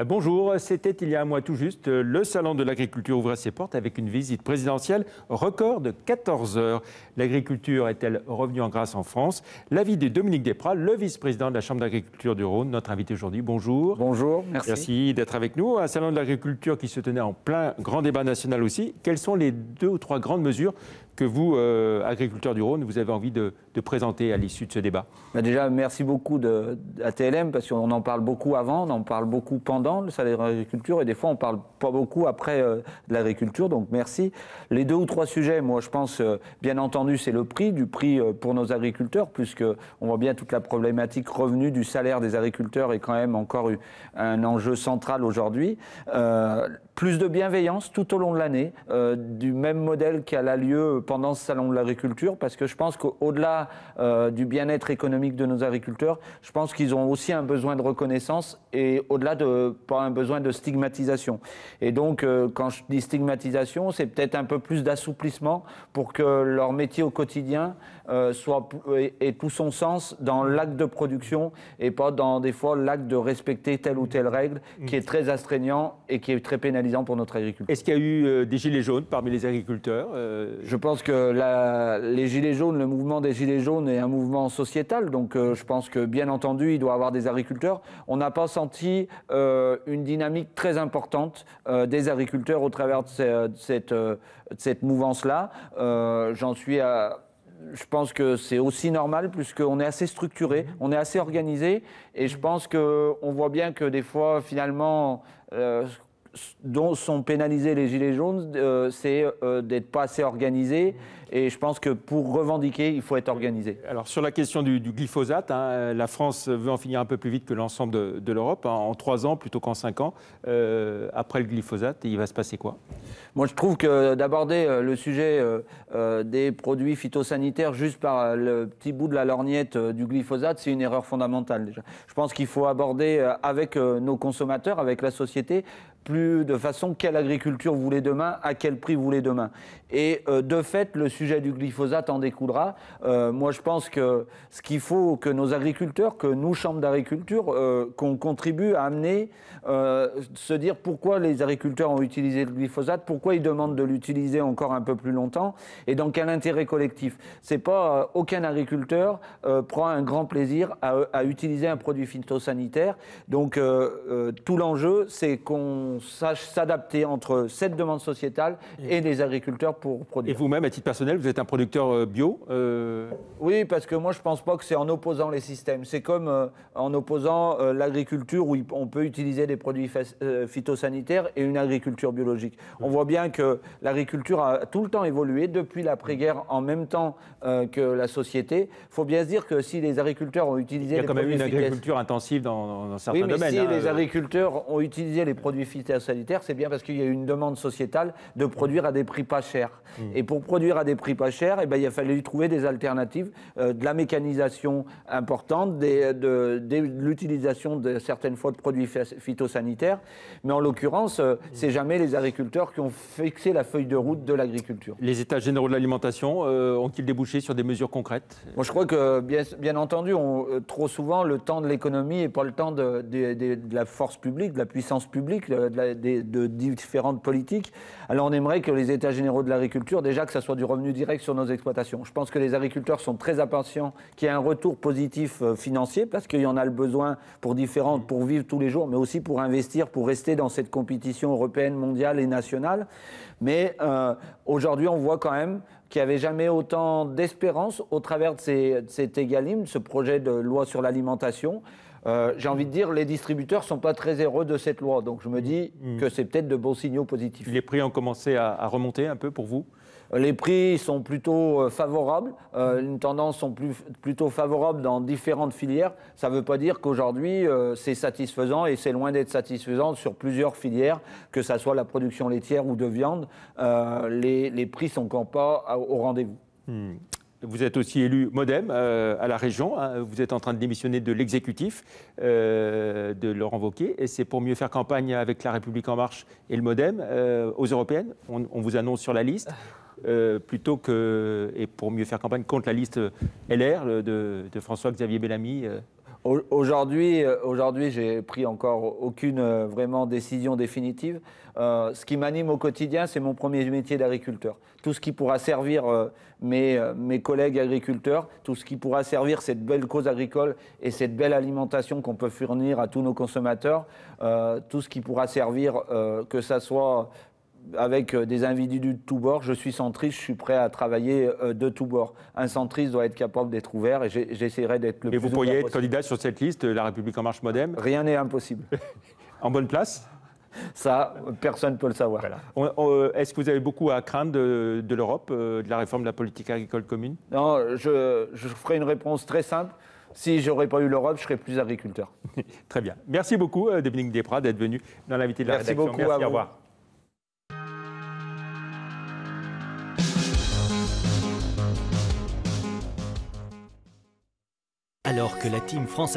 Bonjour, c'était il y a un mois tout juste, le Salon de l'agriculture ouvrait ses portes avec une visite présidentielle record de 14 heures. L'agriculture est-elle revenue en grâce en France? L'avis de Dominique Desprats, le vice-président de la Chambre d'agriculture du Rhône, notre invité aujourd'hui. Bonjour. Bonjour, merci. Merci d'être avec nous. Un salon de l'agriculture qui se tenait en plein grand débat national aussi. Quelles sont les 2 ou 3 grandes mesures que vous, agriculteurs du Rhône, vous avez envie de présenter à l'issue de ce débat? Déjà, merci beaucoup à TLM parce qu'on en parle beaucoup avant, on en parle beaucoup pendant le salon de l'agriculture et des fois on ne parle pas beaucoup après de l'agriculture, donc merci. Les 2 ou 3 sujets, moi je pense, bien entendu, c'est le prix, du prix pour nos agriculteurs, puisqu'on voit bien toute la problématique revenu du salaire des agriculteurs est quand même encore un enjeu central aujourd'hui. Plus de bienveillance tout au long de l'année, du même modèle qui a lieu pendant ce salon de l'agriculture, parce que je pense qu'au-delà du bien-être économique de nos agriculteurs, je pense qu'ils ont aussi un besoin de reconnaissance et au-delà pas un besoin de stigmatisation. Et donc, quand je dis stigmatisation, c'est peut-être un peu plus d'assouplissement pour que leur métier au quotidien ait tout son sens dans l'acte de production et pas dans des fois l'acte de respecter telle ou telle règle qui est très astreignant et qui est très pénalisant pour notre agriculture. Est-ce qu'il y a eu des gilets jaunes parmi les agriculteurs? Je pense que les gilets jaunes, le mouvement des gilets jaunes est un mouvement sociétal, donc je pense que bien entendu il doit y avoir des agriculteurs. On n'a pas senti une dynamique très importante des agriculteurs au travers de cette mouvance-là. Je pense que c'est aussi normal puisqu'on est assez structuré, on est assez organisé et je pense qu'on voit bien que des fois finalement dont sont pénalisés les gilets jaunes, c'est d'être pas assez organisé. Et je pense que pour revendiquer, il faut être organisé. Alors sur la question du glyphosate, la France veut en finir un peu plus vite que l'ensemble de l'Europe, en 3 ans plutôt qu'en 5 ans. Après le glyphosate, il va se passer quoi? Moi, je trouve que d'aborder le sujet des produits phytosanitaires juste par le petit bout de la lorgnette du glyphosate, c'est une erreur fondamentale déjà. Je pense qu'il faut aborder avec nos consommateurs, avec la société, plus de façon quelle agriculture vous voulez demain, à quel prix vous voulez demain. Et de fait, le sujet du glyphosate en découlera. Moi, je pense que ce qu'il faut que nos agriculteurs, que nous, chambres d'agriculture, qu'on contribue à amener, se dire pourquoi les agriculteurs ont utilisé le glyphosate, pourquoi ils demandent de l'utiliser encore un peu plus longtemps, et dans quel intérêt collectif. C'est pas aucun agriculteur prend un grand plaisir à utiliser un produit phytosanitaire. Donc, tout l'enjeu, c'est qu'on sache s'adapter entre cette demande sociétale et les agriculteurs pour produire. Et vous-même, à titre personnel, vous êtes un producteur bio? Oui, parce que moi, je ne pense pas que c'est en opposant les systèmes. C'est comme en opposant l'agriculture où on peut utiliser des produits phytosanitaires et une agriculture biologique. On voit bien que l'agriculture a tout le temps évolué depuis l'après-guerre en même temps que la société. Il faut bien se dire que si les agriculteurs ont utilisé... Il y a quand même une agriculture intensive dans certains domaines. Oui, mais si les agriculteurs ont utilisé les produits phytosanitaires, c'est bien parce qu'il y a eu une demande sociétale de produire à des prix pas chers. Et pour produire à des prix pas chers, eh ben, il a fallu trouver des alternatives, de la mécanisation importante, de l'utilisation de certaines fois de produits phytosanitaires. Mais en l'occurrence, c'est jamais les agriculteurs qui ont fixé la feuille de route de l'agriculture. Les États généraux de l'alimentation ont-ils débouché sur des mesures concrètes? Moi, je crois que, bien entendu, trop souvent, le temps de l'économie n'est pas le temps de la force publique, de la puissance publique, de différentes politiques. Alors on aimerait que les États généraux de l'agriculture, déjà que ça soit du revenu direct sur nos exploitations. Je pense que les agriculteurs sont très impatients qu'il y ait un retour positif financier, parce qu'il y en a le besoin pour vivre tous les jours, mais aussi pour investir, pour rester dans cette compétition européenne, mondiale et nationale. Mais aujourd'hui, on voit quand même qu'il n'y avait jamais autant d'espérance au travers de cet EGalim, ce projet de loi sur l'alimentation. J'ai envie de dire, les distributeurs ne sont pas très heureux de cette loi. Donc je me dis que c'est peut-être de bons signaux positifs. Les prix ont commencé à remonter un peu pour vous? Les prix sont plutôt favorables, une tendance sont plutôt favorable dans différentes filières. Ça ne veut pas dire qu'aujourd'hui c'est satisfaisant et c'est loin d'être satisfaisant sur plusieurs filières, que ce soit la production laitière ou de viande. Les prix ne sont encore pas au rendez-vous. Vous êtes aussi élu MODEM à la région. Vous êtes en train de démissionner de l'exécutif de Laurent Wauquiez. Et c'est pour mieux faire campagne avec La République En Marche et le MODEM aux européennes. On vous annonce sur la liste. Plutôt que, et pour mieux faire campagne contre la liste LR de François-Xavier Bellamy Aujourd'hui, j'ai pris encore aucune vraiment décision définitive. Ce qui m'anime au quotidien, c'est mon premier métier d'agriculteur. Tout ce qui pourra servir mes collègues agriculteurs, tout ce qui pourra servir cette belle cause agricole et cette belle alimentation qu'on peut fournir à tous nos consommateurs, tout ce qui pourra servir, que ça soit avec des individus de tous bords. Je suis centriste, je suis prêt à travailler de tous bords. Un centriste doit être capable d'être ouvert et j'essaierai d'être le plus ouvert possible. Et vous pourriez être candidat sur cette liste, La République En Marche Modem? Rien n'est impossible. En bonne place? Ça, personne ne peut le savoir. Voilà. Est-ce que vous avez beaucoup à craindre de l'Europe, de la réforme de la politique agricole commune? Non, je ferai une réponse très simple. Si je n'aurais pas eu l'Europe, je serais plus agriculteur. Très bien. Merci beaucoup, Dominique Desprats, d'être venu dans l'invité de la rédaction. Merci beaucoup. Merci, au revoir. Alors que la team française